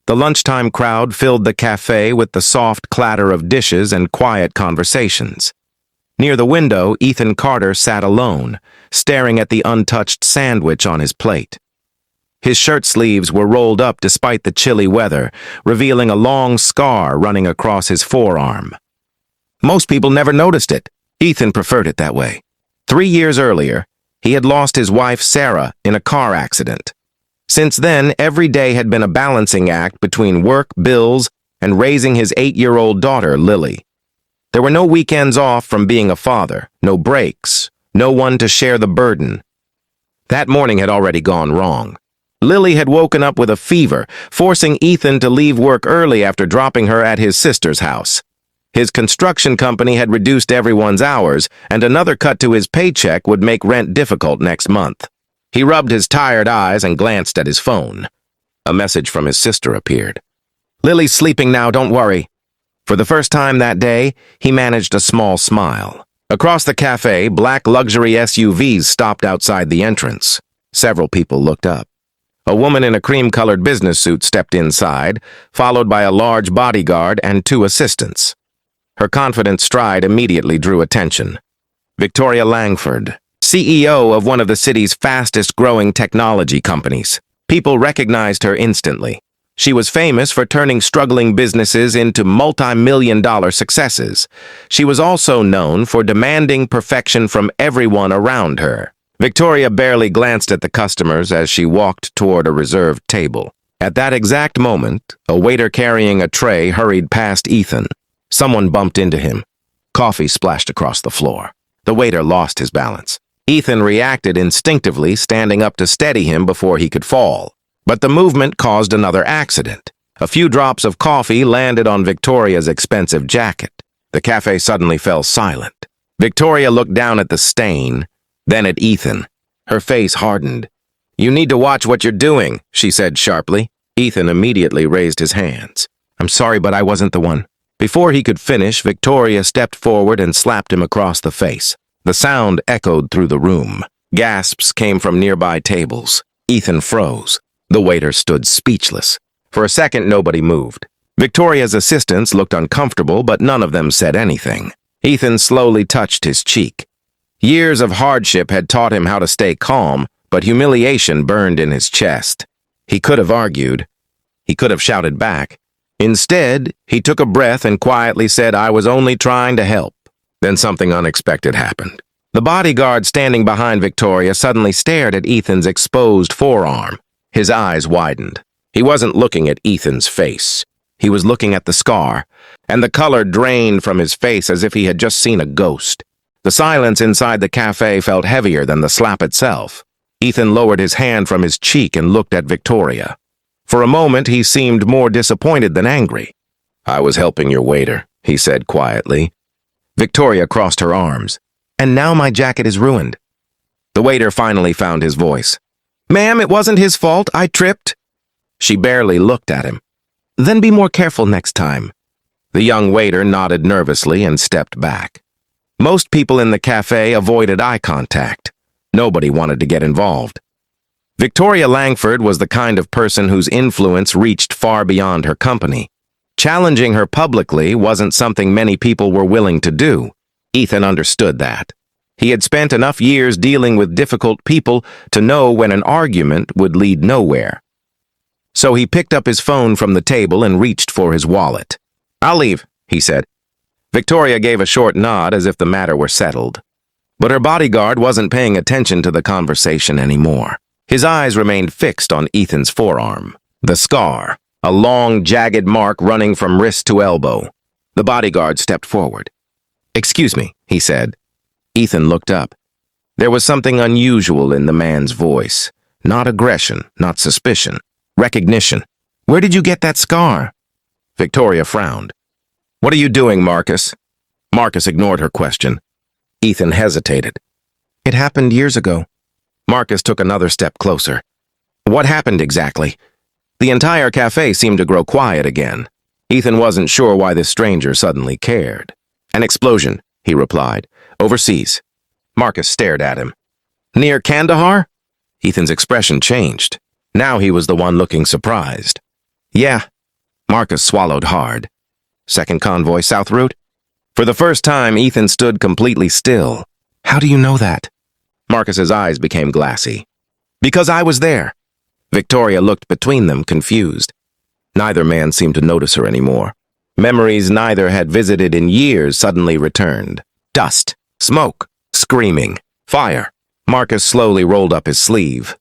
The lunchtime crowd filled the cafe with the soft clatter of dishes and quiet conversations. Near the window, Ethan Carter sat alone, staring at the untouched sandwich on his plate. His shirt sleeves were rolled up despite the chilly weather, revealing a long scar running across his forearm. Most people never noticed it. Ethan preferred it that way. 3 years earlier, he had lost his wife Sarah in a car accident. Since then, every day had been a balancing act between work, bills, and raising his 8-year-old daughter, Lily. There were no weekends off from being a father, no breaks, no one to share the burden. That morning had already gone wrong. Lily had woken up with a fever, forcing Ethan to leave work early after dropping her at his sister's house. His construction company had reduced everyone's hours, and another cut to his paycheck would make rent difficult next month. He rubbed his tired eyes and glanced at his phone. A message from his sister appeared. "Lily's sleeping now, don't worry." For the first time that day, he managed a small smile. Across the cafe, black luxury SUVs stopped outside the entrance. Several people looked up. A woman in a cream-colored business suit stepped inside, followed by a large bodyguard and 2 assistants. Her confident stride immediately drew attention. Victoria Langford, CEO of one of the city's fastest-growing technology companies. People recognized her instantly. She was famous for turning struggling businesses into multi-million-dollar successes. She was also known for demanding perfection from everyone around her. Victoria barely glanced at the customers as she walked toward a reserved table. At that exact moment, a waiter carrying a tray hurried past Ethan. Someone bumped into him. Coffee splashed across the floor. The waiter lost his balance. Ethan reacted instinctively, standing up to steady him before he could fall. But the movement caused another accident. A few drops of coffee landed on Victoria's expensive jacket. The cafe suddenly fell silent. Victoria looked down at the stain, then at Ethan. Her face hardened. "You need to watch what you're doing," she said sharply. Ethan immediately raised his hands. "I'm sorry, but I wasn't the one." Before he could finish, Victoria stepped forward and slapped him across the face. The sound echoed through the room. Gasps came from nearby tables. Ethan froze. The waiter stood speechless. For a second, nobody moved. Victoria's assistants looked uncomfortable, but none of them said anything. Ethan slowly touched his cheek. Years of hardship had taught him how to stay calm, but humiliation burned in his chest. He could have argued. He could have shouted back. Instead, he took a breath and quietly said, "I was only trying to help." Then something unexpected happened. The bodyguard standing behind Victoria suddenly stared at Ethan's exposed forearm. His eyes widened. He wasn't looking at Ethan's face. He was looking at the scar, and the color drained from his face as if he had just seen a ghost. The silence inside the cafe felt heavier than the slap itself. Ethan lowered his hand from his cheek and looked at Victoria. For a moment, he seemed more disappointed than angry. "I was helping your waiter," he said quietly. Victoria crossed her arms. "And now my jacket is ruined." The waiter finally found his voice. "Ma'am, it wasn't his fault. I tripped." She barely looked at him. "Then be more careful next time." The young waiter nodded nervously and stepped back. Most people in the cafe avoided eye contact. Nobody wanted to get involved. Victoria Langford was the kind of person whose influence reached far beyond her company. Challenging her publicly wasn't something many people were willing to do. Ethan understood that. He had spent enough years dealing with difficult people to know when an argument would lead nowhere. So he picked up his phone from the table and reached for his wallet. "I'll leave," he said. Victoria gave a short nod as if the matter were settled. But her bodyguard wasn't paying attention to the conversation anymore. His eyes remained fixed on Ethan's forearm. The scar, a long, jagged mark running from wrist to elbow. The bodyguard stepped forward. "Excuse me," he said. Ethan looked up. There was something unusual in the man's voice. Not aggression, not suspicion. Recognition. "Where did you get that scar?" Victoria frowned. "What are you doing, Marcus?" Marcus ignored her question. Ethan hesitated. "It happened years ago." Marcus took another step closer. "What happened exactly?" The entire cafe seemed to grow quiet again. Ethan wasn't sure why this stranger suddenly cared. "An explosion," he replied. "Overseas." Marcus stared at him. "Near Kandahar?" Ethan's expression changed. Now he was the one looking surprised. "Yeah," Marcus swallowed hard. Second convoy, south route? For the first time, Ethan stood completely still. How do you know that? Marcus's eyes became glassy. Because I was there. Victoria looked between them, confused. Neither man seemed to notice her anymore. Memories neither had visited in years suddenly returned. Dust, smoke, screaming, fire. Marcus slowly rolled up his sleeve.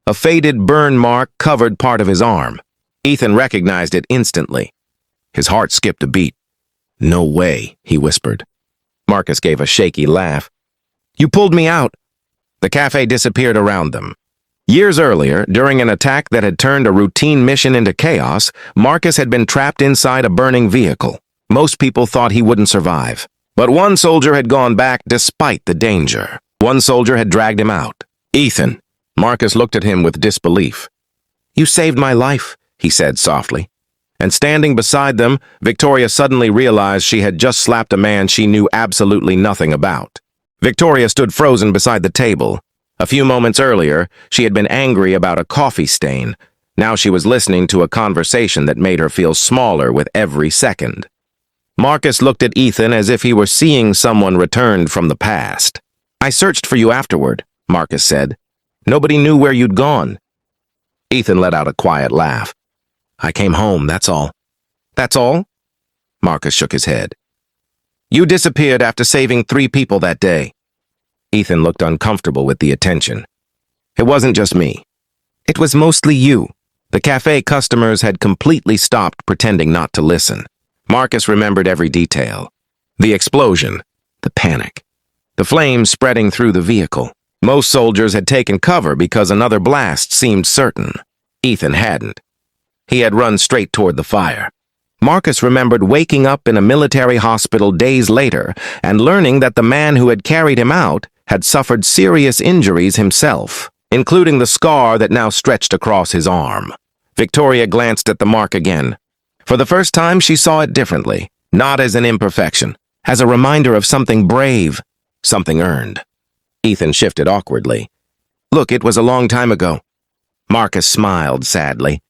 A faded burn mark covered part of his arm. Ethan recognized it instantly. His heart skipped a beat. No way, he whispered. Marcus gave a shaky laugh. You pulled me out. The cafe disappeared around them. Years earlier, during an attack that had turned a routine mission into chaos, Marcus had been trapped inside a burning vehicle. Most people thought he wouldn't survive. But one soldier had gone back despite the danger. One soldier had dragged him out. Ethan. Marcus looked at him with disbelief. You saved my life, he said softly. And standing beside them, Victoria suddenly realized she had just slapped a man she knew absolutely nothing about. Victoria stood frozen beside the table. A few moments earlier, she had been angry about a coffee stain. Now she was listening to a conversation that made her feel smaller with every second. Marcus looked at Ethan as if he were seeing someone returned from the past. I searched for you afterward, Marcus said. Nobody knew where you'd gone. Ethan let out a quiet laugh. I came home, that's all. That's all? Marcus shook his head. You disappeared after saving 3 people that day. Ethan looked uncomfortable with the attention. It wasn't just me. It was mostly you. The cafe customers had completely stopped pretending not to listen. Marcus remembered every detail. The explosion, the panic, the flames spreading through the vehicle. Most soldiers had taken cover because another blast seemed certain. Ethan hadn't. He had run straight toward the fire. Marcus remembered waking up in a military hospital days later and learning that the man who had carried him out had suffered serious injuries himself, including the scar that now stretched across his arm. Victoria glanced at the mark again. For the first time, she saw it differently, not as an imperfection, as a reminder of something brave, something earned. Ethan shifted awkwardly. Look, it was a long time ago. Marcus smiled sadly.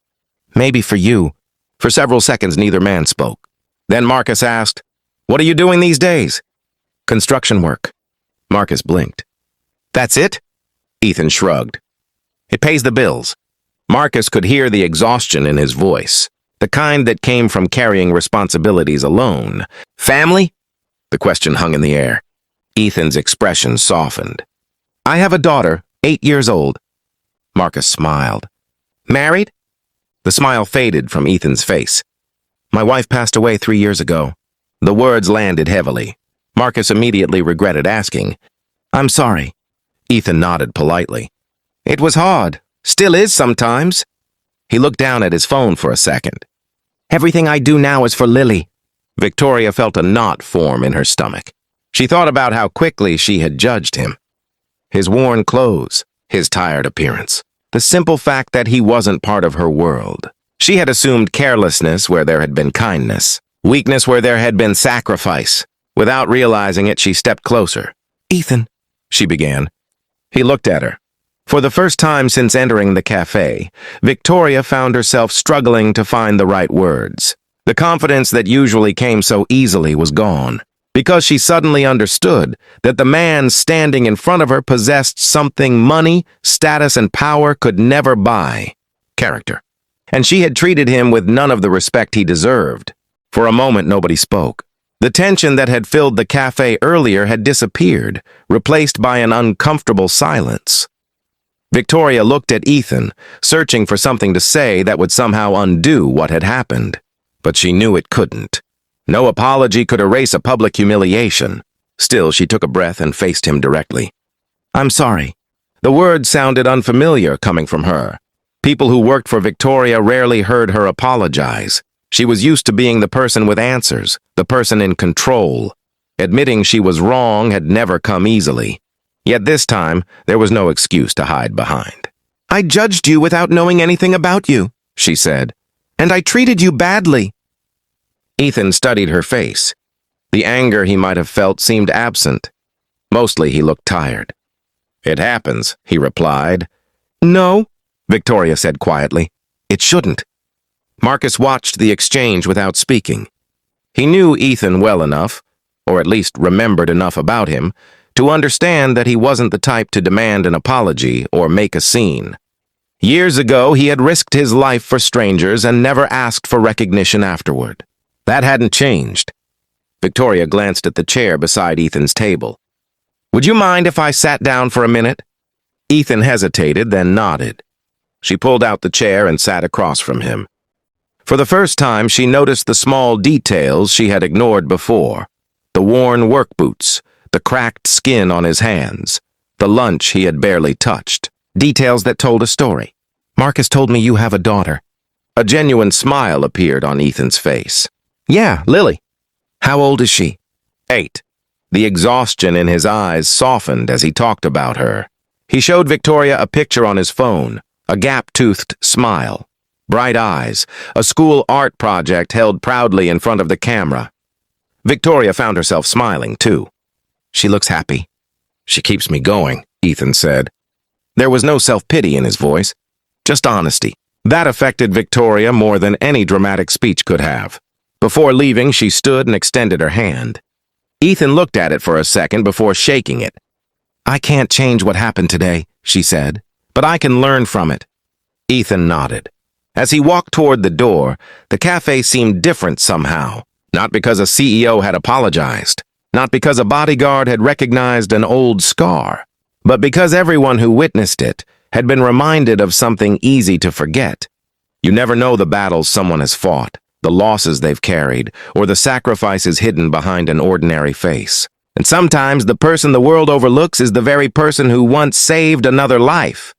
Maybe for you. For several seconds, neither man spoke. Then Marcus asked, What are you doing these days? Construction work. Marcus blinked. That's it? Ethan shrugged. It pays the bills. Marcus could hear the exhaustion in his voice, the kind that came from carrying responsibilities alone. Family? The question hung in the air. Ethan's expression softened. I have a daughter, 8 years old. Marcus smiled. Married? The smile faded from Ethan's face. My wife passed away 3 years ago. The words landed heavily. Marcus immediately regretted asking. I'm sorry. Ethan nodded politely. It was hard. Still is sometimes. He looked down at his phone for a second. Everything I do now is for Lily. Victoria felt a knot form in her stomach. She thought about how quickly she had judged him. His worn clothes, his tired appearance, the simple fact that he wasn't part of her world. She had assumed carelessness where there had been kindness, weakness where there had been sacrifice. Without realizing it, she stepped closer. Ethan, she began. He looked at her. For the first time since entering the cafe, Victoria found herself struggling to find the right words. The confidence that usually came so easily was gone, because she suddenly understood that the man standing in front of her possessed something money, status, and power could never buy: character. And she had treated him with none of the respect he deserved. For a moment, nobody spoke. The tension that had filled the cafe earlier had disappeared, replaced by an uncomfortable silence. Victoria looked at Ethan, searching for something to say that would somehow undo what had happened. But she knew it couldn't. No apology could erase a public humiliation. Still, she took a breath and faced him directly. I'm sorry. The words sounded unfamiliar coming from her. People who worked for Victoria rarely heard her apologize. She was used to being the person with answers, the person in control. Admitting she was wrong had never come easily. Yet this time, there was no excuse to hide behind. I judged you without knowing anything about you, she said, and I treated you badly. Ethan studied her face. The anger he might have felt seemed absent. Mostly he looked tired. It happens, he replied. No, Victoria said quietly. It shouldn't. Marcus watched the exchange without speaking. He knew Ethan well enough, or at least remembered enough about him, to understand that he wasn't the type to demand an apology or make a scene. Years ago, he had risked his life for strangers and never asked for recognition afterward. That hadn't changed. Victoria glanced at the chair beside Ethan's table. "Would you mind if I sat down for a minute?" Ethan hesitated, then nodded. She pulled out the chair and sat across from him. For the first time, she noticed the small details she had ignored before. The worn work boots, the cracked skin on his hands, the lunch he had barely touched. Details that told a story. "Marcus told me you have a daughter." A genuine smile appeared on Ethan's face. "Yeah, Lily." "How old is she?" 8. The exhaustion in his eyes softened as he talked about her. He showed Victoria a picture on his phone, a gap-toothed smile, bright eyes, a school art project held proudly in front of the camera. Victoria found herself smiling, too. "She looks happy." "She keeps me going," Ethan said. There was no self-pity in his voice, just honesty. That affected Victoria more than any dramatic speech could have. Before leaving, she stood and extended her hand. Ethan looked at it for a second before shaking it. "I can't change what happened today," she said, "but I can learn from it." Ethan nodded. As he walked toward the door, the cafe seemed different somehow. Not because a CEO had apologized, not because a bodyguard had recognized an old scar, but because everyone who witnessed it had been reminded of something easy to forget. You never know the battles someone has fought, the losses they've carried, or the sacrifices hidden behind an ordinary face. And sometimes the person the world overlooks is the very person who once saved another life.